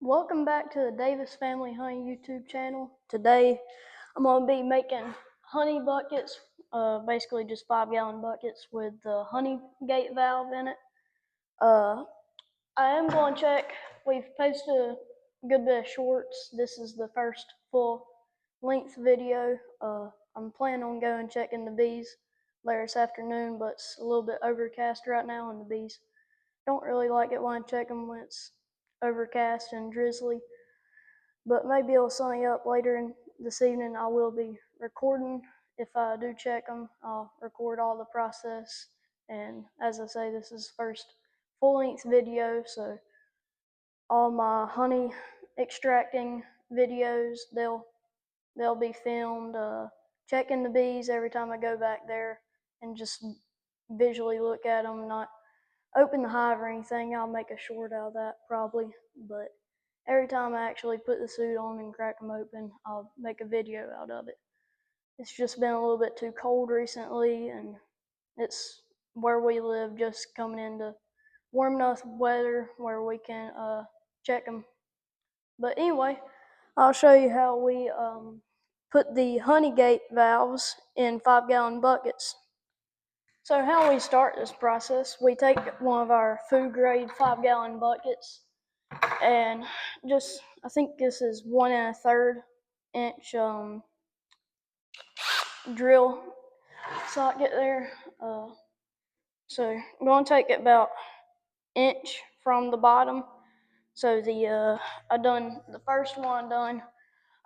Welcome back to the Davis Family Honey YouTube channel. Today I'm going to be making honey buckets, basically just 5-gallon buckets with the honey gate valve in it. I am going to check, we've posted a good bit of shorts. This is the first full length video. I'm planning on going checking the bees later this afternoon, but it's a little bit overcast right now and the bees don't really like it when I check them when it's overcast and drizzly. But maybe it'll sunny up later this evening. I will be recording. If I do check them, I'll record all the process. And as I say, this is first full-length video, so all my honey extracting videos, they'll be filmed, checking the bees every time I go back there and just visually look at them, not open the hive or anything. I'll make a short out of that probably, but every time I actually put the suit on and crack them open, I'll make a video out of it. It's just been a little bit too cold recently, and it's where we live just coming into warm enough weather where we can check them. But anyway, I'll show you how we put the honey gate valves in 5-gallon buckets. So how we start this process, we take one of our food grade 5-gallon buckets and just, I think this is 1 1/3 inch drill socket there. So I'm going to take it about inch from the bottom. So I done the first one done.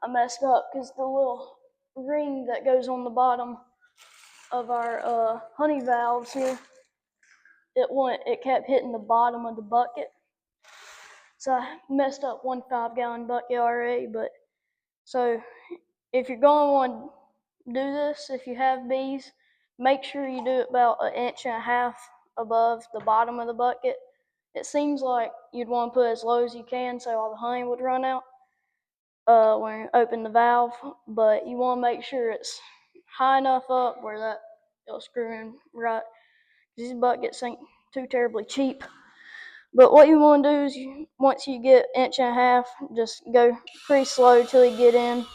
I messed up because the little ring that goes on the bottom of our honey valves here, it kept hitting the bottom of the bucket. So I messed up one 5-gallon bucket already. But so if you're going to want to do this, if you have bees, make sure you do it about 1.5 inches above the bottom of the bucket. It seems like you'd want to put it as low as you can so all the honey would run out when you open the valve, but you want to make sure it's high enough up where that it'll screw in right. These buckets ain't too terribly cheap. But what you want to do is, once you get 1.5 inches, just go pretty slow till you get in.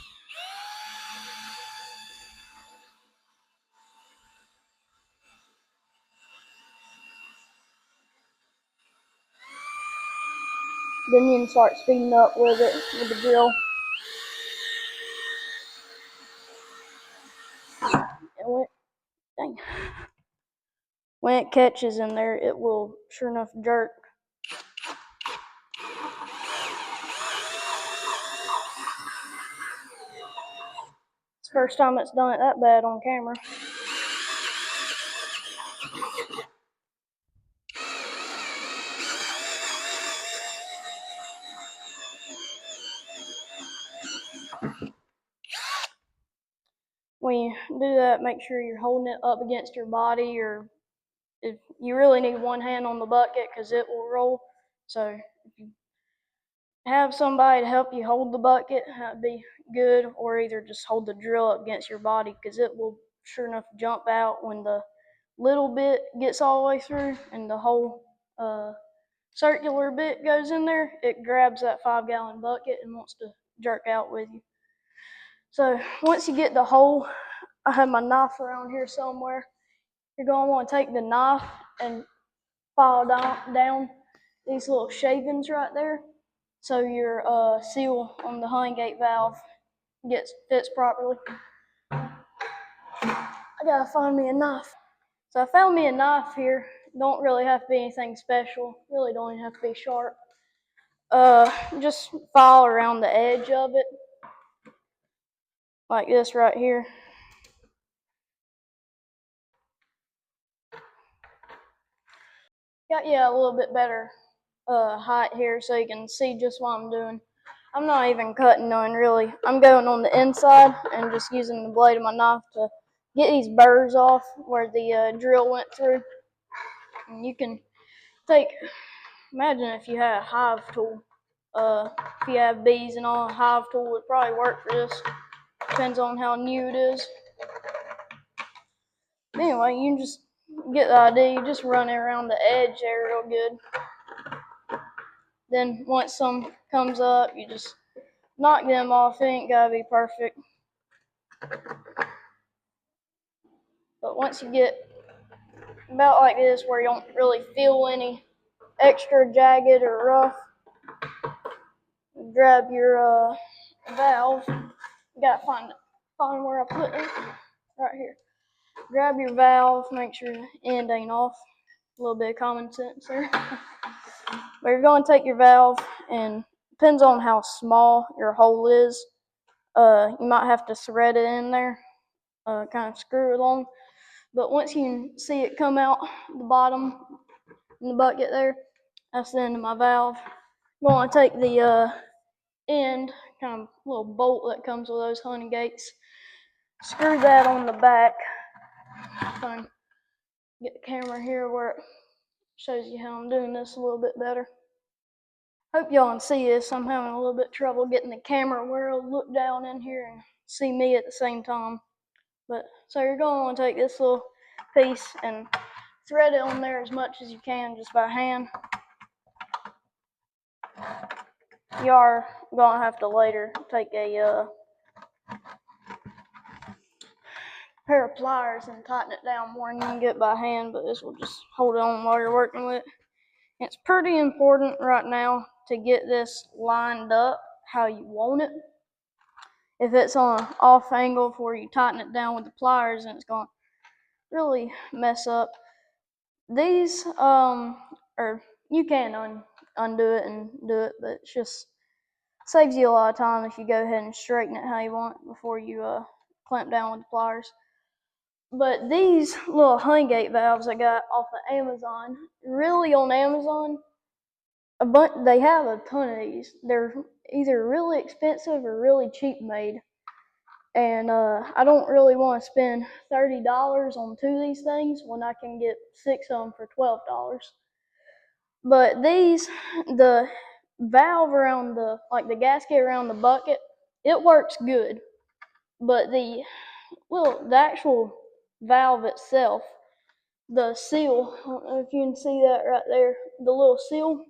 Then you can start speeding up with it with the drill. And when it catches in there, it will sure enough jerk. It's the first time it's done it that bad on camera. When you do that, make sure you're holding it up against your body, or if you really need one hand on the bucket because it will roll. So if you have somebody to help you hold the bucket, that'd be good, or either just hold the drill up against your body because it will sure enough jump out when the little bit gets all the way through and the whole circular bit goes in there. It grabs that 5-gallon bucket and wants to jerk out with you. So once you get the hole, I have my knife around here somewhere. You're going to want to take the knife and file down these little shavings right there, so your seal on the honey gate valve fits properly. I gotta find me a knife. So I found me a knife here. Don't really have to be anything special. Really don't even have to be sharp. Just file around the edge of it, like this right here. Got a little bit better height here so you can see just what I'm doing. I'm not even cutting none really. I'm going on the inside and just using the blade of my knife to get these burrs off where the drill went through. And you can imagine if you had a hive tool. If you have bees and all, a hive tool would probably work for this. Depends on how new it is. But anyway, you can just get the idea. You just run it around the edge there real good. Then once some comes up, you just knock them off. It ain't gotta be perfect. But once you get about like this where you don't really feel any extra jagged or rough, grab your valve. You gotta find where I put it. Right here. Grab your valve, make sure the end ain't off. A little bit of common sense there. But you're going to take your valve, and depends on how small your hole is. You might have to thread it in there, kind of screw it along. But once you can see it come out the bottom in the bucket there, that's the end of my valve. I'm going to take the end, kind of little bolt that comes with those honey gates, screw that on the back. Try and get the camera here where it shows you how I'm doing this a little bit better. Hope y'all can see this. I'm having a little bit of trouble getting the camera where it'll look down in here and see me at the same time. But so you're going to want to take this little piece and thread it on there as much as you can just by hand. You are going to have to later take a pair of pliers and tighten it down more than you can get by hand, but this will just hold it on while you're working with it. It's pretty important right now to get this lined up how you want it. If it's on an off angle before you tighten it down with the pliers, and it's going to really mess up. These, or you can undo it and do it, but it just saves you a lot of time if you go ahead and straighten it how you want before you clamp down with the pliers. But these little honey gate valves I got off of Amazon, really on Amazon, they have a ton of these. They're either really expensive or really cheap made. And I don't really want to spend $30 on 2 of these things when I can get 6 of them for $12. But these, the valve around the gasket around the bucket, it works good. But the actual valve itself, the seal, I don't know if you can see that right there, the little seal,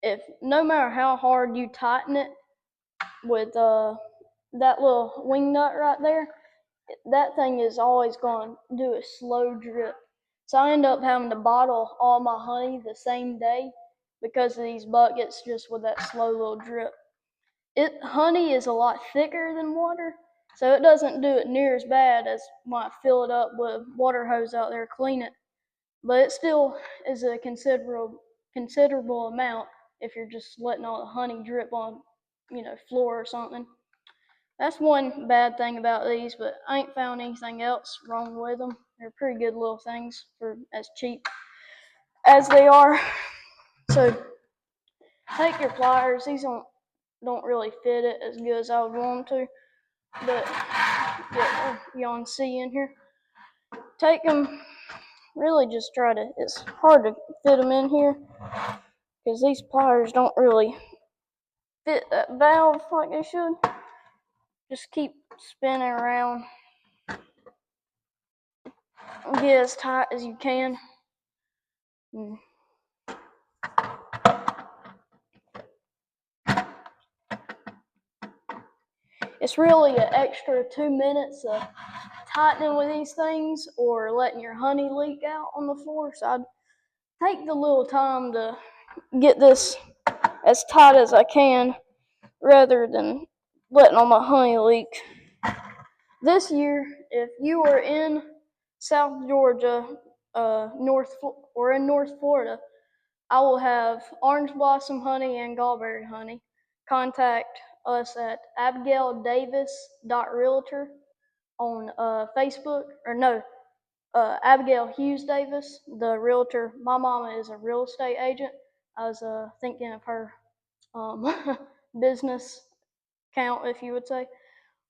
if no matter how hard you tighten it with that little wing nut right there, that thing is always going to do a slow drip. So I end up having to bottle all my honey the same day because of these buckets just with that slow little drip. Honey is a lot thicker than water, so it doesn't do it near as bad as when I fill it up with a water hose out there, clean it. But it still is a considerable amount if you're just letting all the honey drip on, floor or something. That's one bad thing about these, but I ain't found anything else wrong with them. They're pretty good little things for as cheap as they are. So take your pliers. These don't really fit it as good as I would want them to, but y'all can see in here. Take them. Really just try to. It's hard to fit them in here because these pliers don't really fit that valve like they should. Just keep spinning around. Get as tight as you can. It's really an extra 2 minutes of tightening with these things or letting your honey leak out on the floor. So I'd take the little time to get this as tight as I can rather than letting all my honey leak. This year, if you are in South Georgia, North Florida, I will have orange blossom honey and gallberry honey. Contact us at abigaildavis.realtor on Facebook, Abigail Hughes Davis, the realtor. My mama is a real estate agent. I was thinking of her business account, if you would say.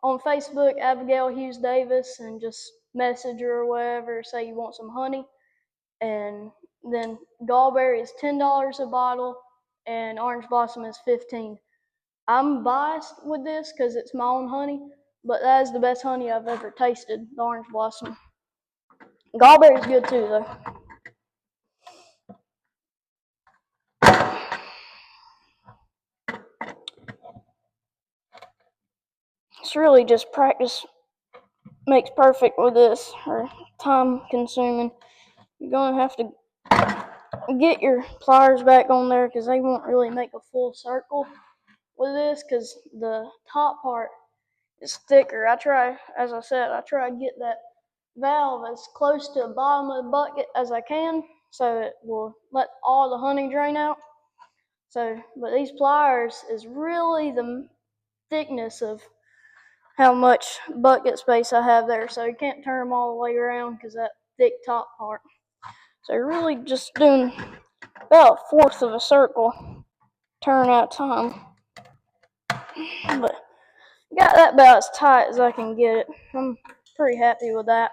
On Facebook, Abigail Hughes Davis, and just message her or whatever, say you want some honey. And then gallberry is $10 a bottle, and orange blossom is $15. I'm biased with this because it's my own honey, but that is the best honey I've ever tasted, the orange blossom. Gallberry is good too, though. it's really just practice makes perfect with this, or time consuming. You're gonna have to get your pliers back on there because they won't really make a full circle with this because the top part is thicker. As I said, I try to get that valve as close to the bottom of the bucket as I can so it will let all the honey drain out. But these pliers is really the thickness of how much bucket space I have there, so you can't turn them all the way around because that thick top part. So you're really just doing about a fourth of a circle turn at a time. But got that about as tight as I can get it. I'm pretty happy with that.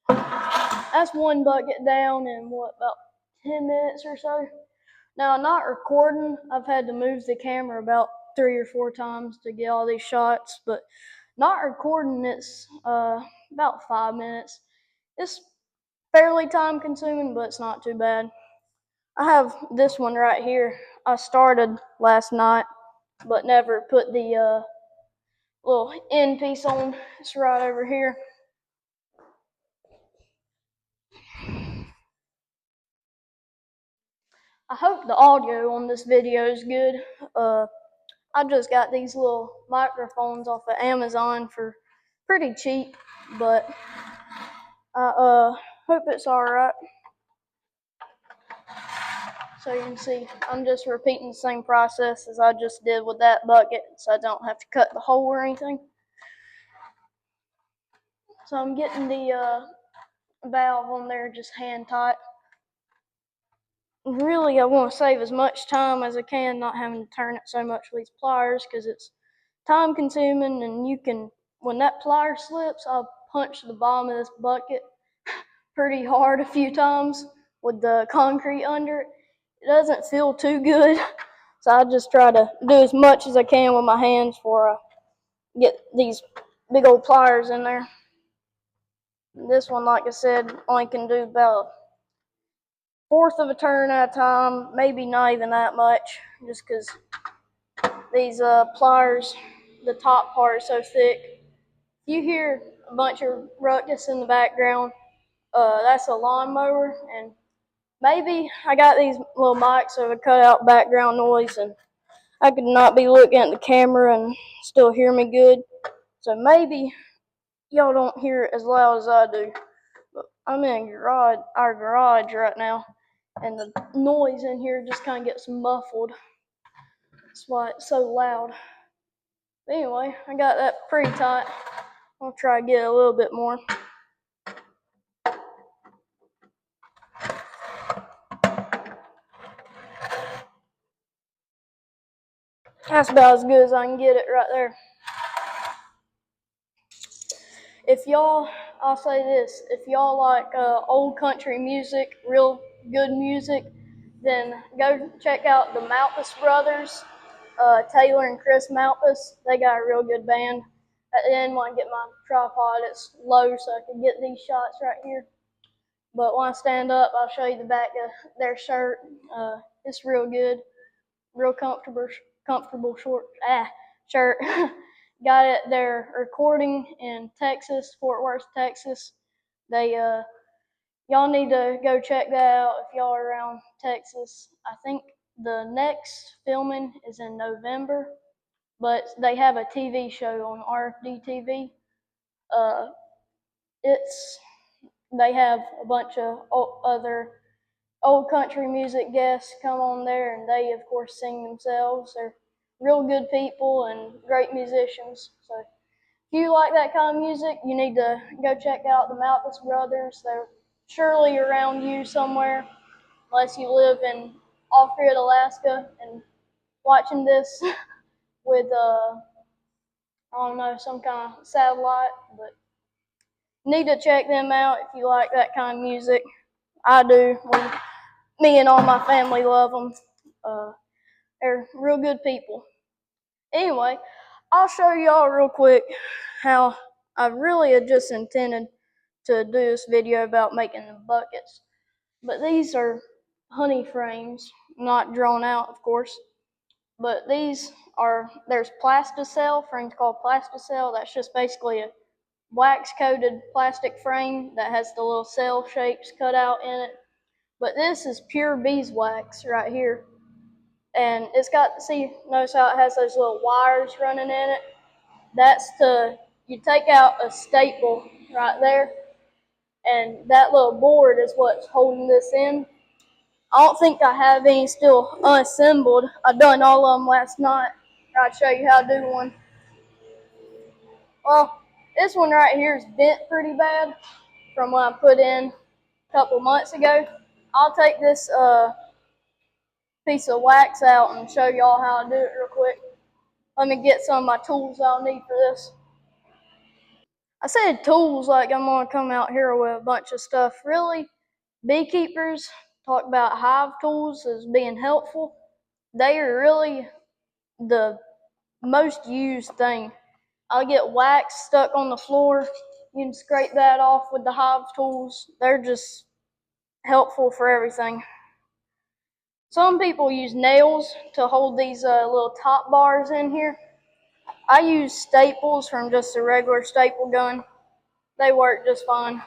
That's one bucket down in about 10 minutes or so. Now, not recording, I've had to move the camera about 3 or 4 times to get all these shots, but not recording, it's about 5 minutes. It's fairly time consuming, but it's not too bad. I have this one right here. I started last night, but never put the little end piece on. It's right over here. I hope the audio on this video is good. I just got these little microphones off of Amazon for pretty cheap, but I hope it's alright. So you can see, I'm just repeating the same process as I just did with that bucket, so I don't have to cut the hole or anything. So I'm getting the valve on there just hand tight. Really, I want to save as much time as I can, not having to turn it so much with these pliers, because it's time consuming, and when that plier slips, I'll punch the bottom of this bucket pretty hard a few times with the concrete under it. It doesn't feel too good, so I just try to do as much as I can with my hands before I get these big old pliers in there. This one, like I said, only can do about a fourth of a turn at a time, maybe not even that much, just because these pliers, the top part is so thick. You hear a bunch of ruckus in the background. That's a lawnmower, and maybe I got these little mics so it cut out background noise, and I could not be looking at the camera and still hear me good. So maybe y'all don't hear it as loud as I do. But I'm in our garage right now, and the noise in here just kind of gets muffled. That's why it's so loud. But anyway, I got that pretty tight. I'll try to get a little bit more. That's about as good as I can get it right there. I'll say this, if y'all like old country music, real good music, then go check out the Malpas Brothers, Taylor and Chris Malpas. They got a real good band. At the end, when I get my tripod, it's low so I can get these shots right here. But when I stand up, I'll show you the back of their shirt. It's real good, real comfortable shirt. Got it. They're recording in Texas, Fort Worth, Texas. Y'all need to go check that out if y'all are around Texas. I think the next filming is in November, but they have a TV show on RFD TV. They have a bunch of other old country music guests come on there, and they, of course, sing themselves. They're real good people and great musicians. So if you like that kind of music, you need to go check out the Malpas Brothers. They're surely around you somewhere, unless you live in off-grid Alaska and watching this with I don't know, some kind of satellite. But you need to check them out if you like that kind of music. I do. Me and all my family love them. They're real good people. Anyway, I'll show y'all real quick how I really had just intended to do this video about making the buckets. But these are honey frames, not drawn out, of course. But these there's Plasticell, frames called Plasticell. That's just basically a wax-coated plastic frame that has the little cell shapes cut out in it. But this is pure beeswax right here. And it's got, see, notice how it has those little wires running in it? You take out a staple right there, and that little board is what's holding this in. I don't think I have any still unassembled. I done all of them last night. I'll show you how to do one. Well, this one right here is bent pretty bad from what I put in a couple months ago. I'll take this piece of wax out and show y'all how to do it real quick. Let me get some of my tools I'll need for this. I said tools like I'm gonna come out here with a bunch of stuff. Really, beekeepers talk about hive tools as being helpful. They are really the most used thing. I'll get wax stuck on the floor. You can scrape that off with the hive tools. They're just helpful for everything. Some people use nails to hold these little top bars in here. I use staples from just a regular staple gun. They work just fine.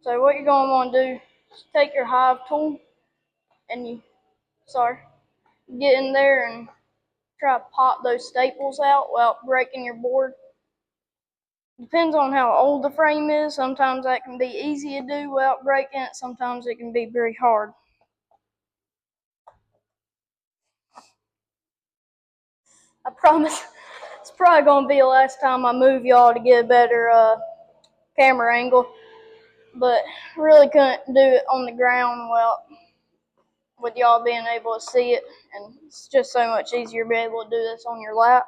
So what you're going to want to do is take your hive tool and get in there and try to pop those staples out without breaking your board. Depends on how old the frame is. Sometimes that can be easy to do without breaking it. Sometimes it can be very hard. I promise it's probably going to be the last time I move y'all to get a better camera angle. But really couldn't do it on the ground with y'all being able to see it. And it's just so much easier to be able to do this on your lap.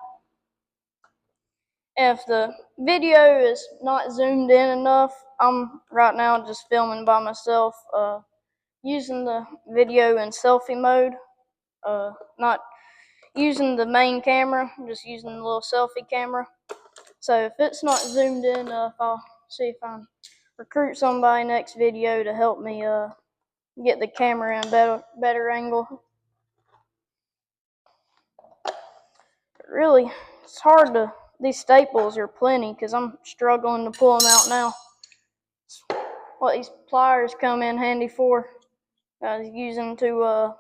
If the video is not zoomed in enough, I'm right now just filming by myself, using the video in selfie mode, not using the main camera, I'm just using the little selfie camera. So if it's not zoomed in enough, I'll see if I can recruit somebody next video to help me get the camera in a better angle. But really, it's hard to. These staples are plenty because I'm struggling to pull them out now. It's what these pliers come in handy for. I was using to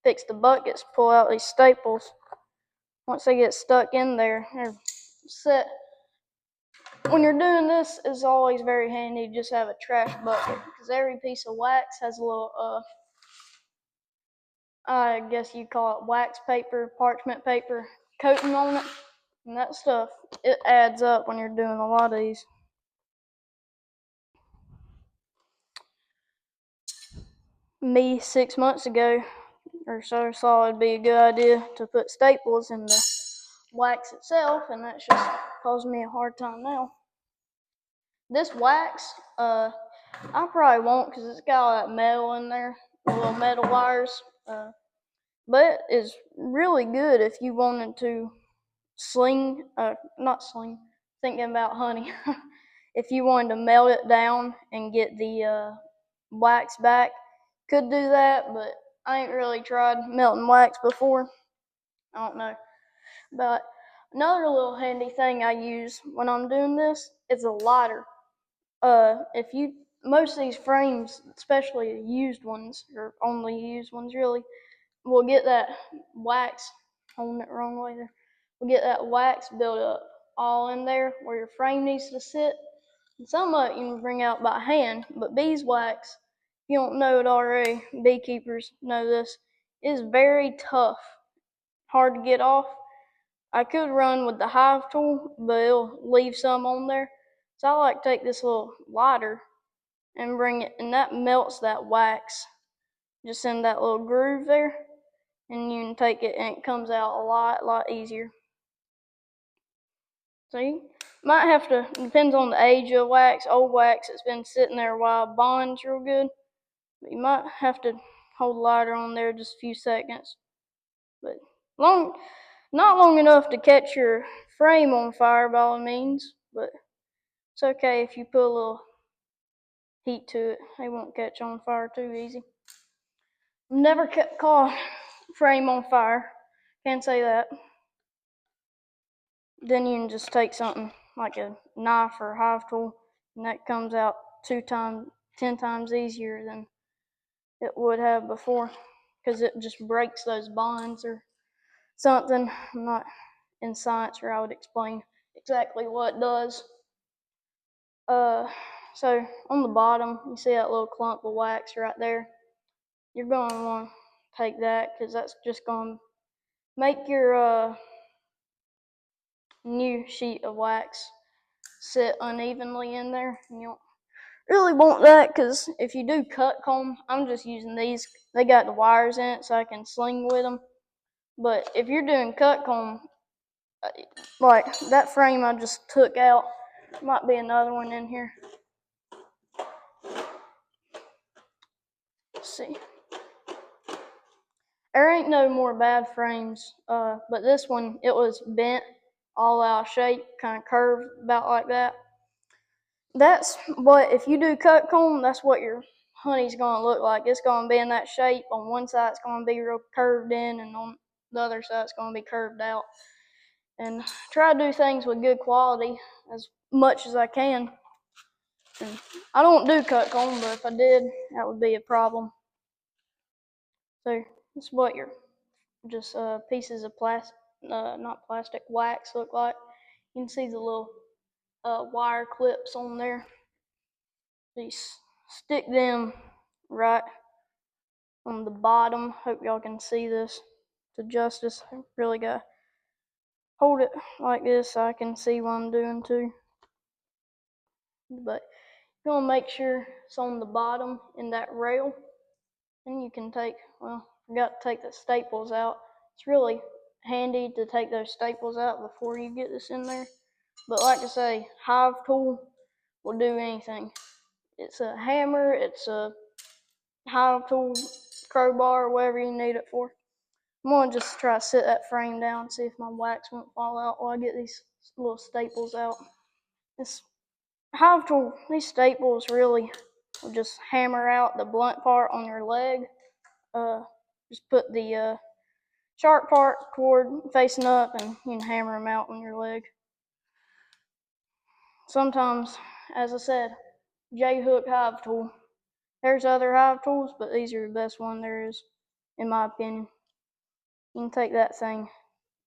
fix the buckets, pull out these staples. Once they get stuck in there, they're set. When you're doing this, it's always very handy to just have a trash bucket because every piece of wax has a little, I guess you call it wax paper, parchment paper coating on it. And that stuff, it adds up when you're doing a lot of these. Me 6 months ago or so saw it'd be a good idea to put staples in the wax itself, and that's just causing me a hard time now. This wax, I probably won't because it's got all that metal in there, the little metal wires. But it's really good if you wanted to thinking about honey. If you wanted to melt it down and get the wax back, could do that, but I ain't really tried melting wax before. I don't know. But another little handy thing I use when I'm doing this is a lighter. Most of these frames, especially used ones, or only used ones really, will get that wax, holding it the wrong way there, will get that wax built up all in there where your frame needs to sit. And some of it you can bring out by hand, but beeswax, if you don't know it already, beekeepers know this, is very tough, hard to get off. I could run with the hive tool, but it'll leave some on there. So I like to take this little lighter and bring it, and that melts that wax just in that little groove there. And you can take it and it comes out a lot easier. So you might have to, depends on the age of wax. Old wax that's been sitting there a while bonds real good. But you might have to hold the lighter on there just a few seconds. But not long enough to catch your frame on fire by all means, but it's okay if you put a little heat to it. They won't catch on fire too easy. Never caught a frame on fire. Can't say that. Then you can just take something like a knife or a hive tool, and that comes out 10 times easier than it would have before, because it just breaks those bonds or something. I'm not in science where I would explain exactly what it does. So on the bottom, you see that little clump of wax right there. You're going to want to take that, because that's just going to make your new sheet of wax sit unevenly in there. And you don't really want that, because if you do cut comb, I'm just using these. They got the wires in it so I can sling with them. But if you're doing cut comb, like that frame I just took out, might be another one in here. Let's see. There ain't no more bad frames, but this one, it was bent all out of shape, kind of curved about like that. That's what, if you do cut comb, that's what your honey's gonna look like. It's gonna be in that shape. On one side, it's gonna be real curved in, and on the other side, it's gonna be curved out. And try to do things with good quality as much as I can. And I don't do cut comb, but if I did, that would be a problem. So this is what your just pieces of not plastic, wax look like. You can see the little wire clips on there. You stick them right on the bottom. Hope y'all can see this to justice. I really got hold it like this so I can see what I'm doing too. But you're gonna make sure it's on the bottom in that rail. And you can take, well, forgot to take the staples out. It's really handy to take those staples out before you get this in there. But like I say, hive tool will do anything. It's a hammer, it's a hive tool, crowbar, whatever you need it for. I'm gonna just try to sit that frame down and see if my wax won't fall out while I get these little staples out. This hive tool, these staples really will just hammer out the blunt part on your leg. Just put the sharp part toward facing up, and you can hammer them out on your leg. Sometimes, as I said, J-hook hive tool. There's other hive tools, but these are the best one there is, in my opinion. You can take that thing,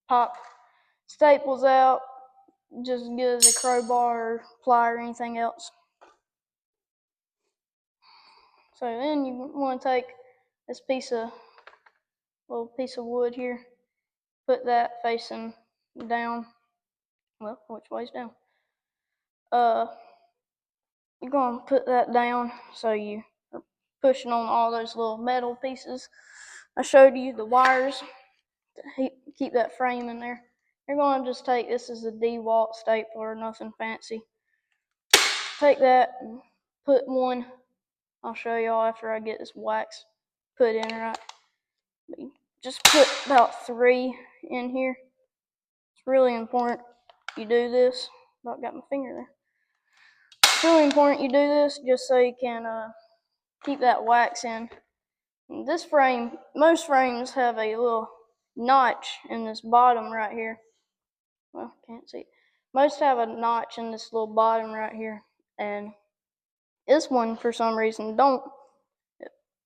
pop staples out, just as good as a crowbar or ply or anything else. So then you want to take this little piece of wood here, put that facing down. Well, which way's down? You're going to put that down so you are pushing on all those little metal pieces I showed you, the wires, to keep that frame in there. You're going to just take, this is a DeWalt stapler, nothing fancy. Take that and put one, I'll show y'all after I get this wax put in right. Just put about 3 in here. It's really important you do this. About got my finger there. It's really important you do this just so you can keep that wax in. And this frame, most frames have a little notch in this bottom right here. Well, can't see it. Most have a notch in this little bottom right here, and this one for some reason don't.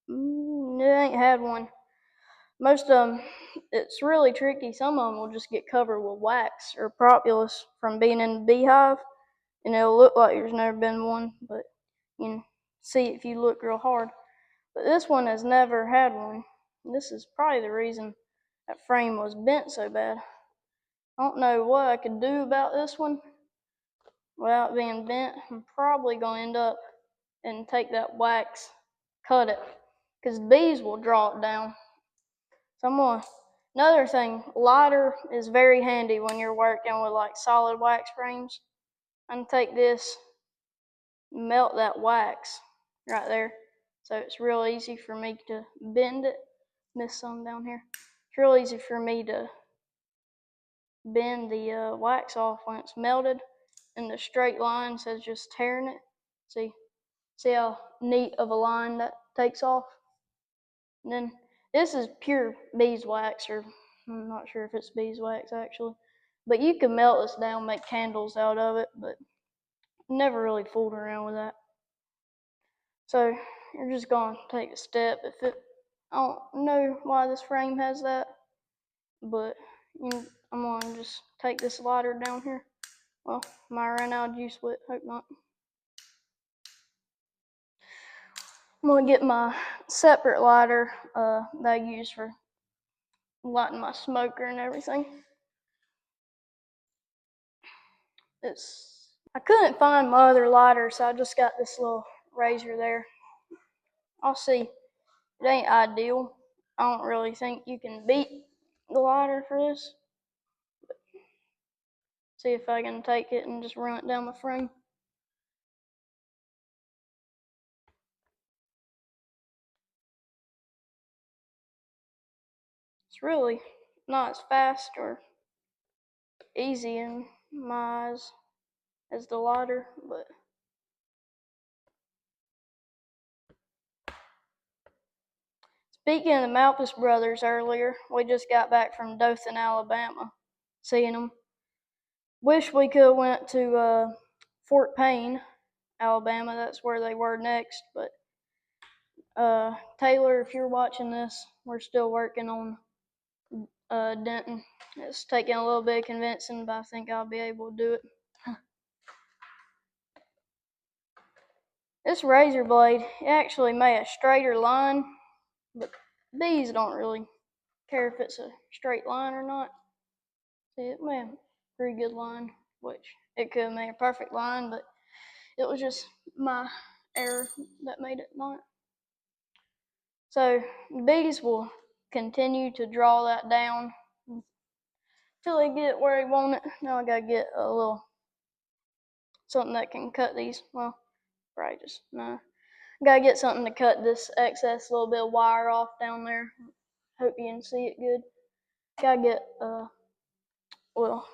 It ain't had one. Most of them, it's really tricky. Some of them will just get covered with wax or propolis from being in the beehive, and it'll look like there's never been one, but you can see if you look real hard. But this one has never had one. This is probably the reason that frame was bent so bad. I don't know what I could do about this one without being bent. I'm probably going to end up and take that wax, cut it, because bees will draw it down. So I'm going to, another thing, lighter is very handy when you're working with like solid wax frames. I'm going to take this, melt that wax right there. So it's real easy for me to bend it. Missed some down here. It's real easy for me to bend the wax off when it's melted, and the straight line instead of just tearing it. See how neat of a line that takes off? And then this is pure beeswax or I'm not sure if it's beeswax actually. But you can melt this down, make candles out of it, but never really fooled around with that. So you're just gonna take a step. I don't know why this frame has that, but I'm gonna just take this lighter down here. Well, might run out of juice with it, hope not. I'm gonna get my separate lighter that I use for lighting my smoker and everything. I couldn't find my other lighter, so I just got this little razor there. I'll see. It ain't ideal. I don't really think you can beat the lighter for this. But see if I can take it and just run it down the frame. It's really not as fast or easy in my eyes as the lighter, but speaking of the Malpas brothers earlier, we just got back from Dothan, Alabama, seeing them. Wish we could have went to Fort Payne, Alabama. That's where they were next. But Taylor, if you're watching this, we're still working on Denton. It's taking a little bit of convincing, but I think I'll be able to do it. This razor blade, it actually made a straighter line, but bees don't really care if it's a straight line or not. See, it made a pretty good line, which it could have made a perfect line, but it was just my error that made it not. So the bees will continue to draw that down until they get where they want it. Now I gotta get a little something that can cut these. Well, probably just no. Gotta get something to cut this excess little bit of wire off down there. Hope you can see it good. Gotta get a little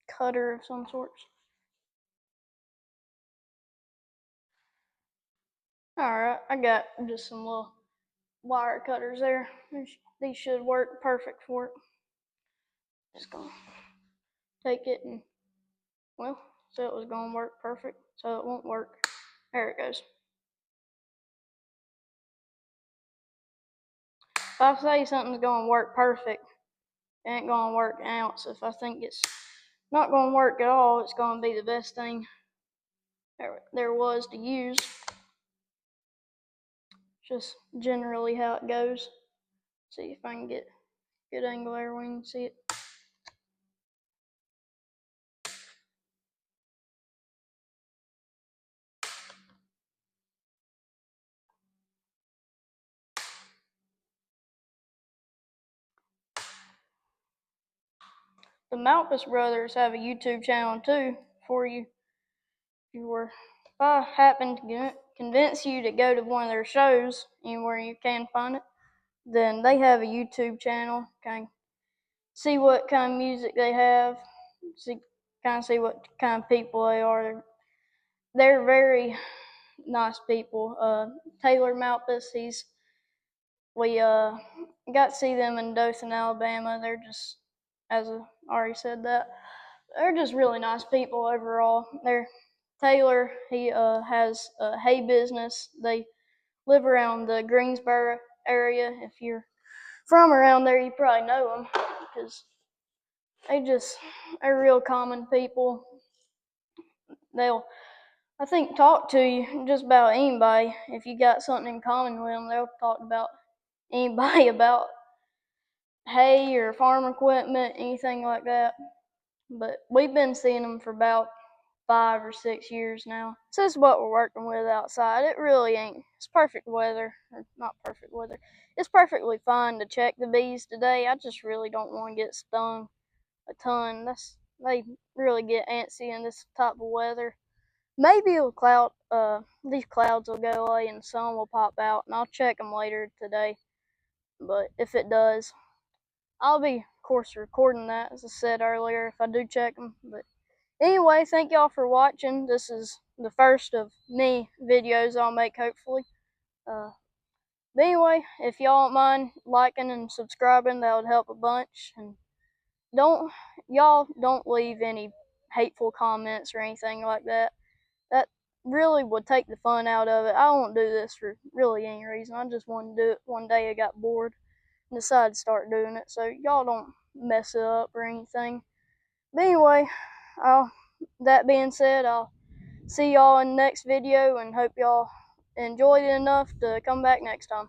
cutter of some sorts. Alright, I got just some little wire cutters there. These should work perfect for it. Just gonna take it and, well, so it was gonna work perfect, so it won't work. There it goes. If I say something's gonna work perfect, it ain't gonna work an ounce. If I think it's not gonna work at all, it's gonna be the best thing there was to use. Just generally how it goes. See if I can get a good angle there where you can see it. The Malpas brothers have a YouTube channel too for you. If I happen to convince you to go to one of their shows anywhere you can find it, then they have a YouTube channel. Kind of see what kind of music they have, see what kind of people they are. They're very nice people. Taylor Malpas, we got to see them in Dothan, Alabama. They're just, as I already said that, they're just really nice people overall. Taylor, he has a hay business. They live around the Greensboro area. If you're from around there, you probably know them because they're real common people. They'll, I think, talk to you just about anybody. If you got something in common with them, they'll talk about anybody about hay or farm equipment, anything like that. But we've been seeing them for about 5 or 6 years now. So this is what we're working with outside. It really ain't. It's perfect weather, or not perfect weather. It's perfectly fine to check the bees today. I just really don't want to get stung a ton. They really get antsy in this type of weather. Maybe these clouds will go away and the sun will pop out, and I'll check them later today. But if it does, I'll be, of course, recording that, as I said earlier, if I do check them. But anyway, thank y'all for watching. This is the first of many videos I'll make, hopefully. But anyway, if y'all don't mind liking and subscribing, that would help a bunch. And don't leave any hateful comments or anything like that. That really would take the fun out of it. I won't do this for really any reason. I just wanted to do it one day. I got bored and decided to start doing it. So y'all don't mess it up or anything. But anyway, that being said, I'll see y'all in the next video and hope y'all enjoyed it enough to come back next time.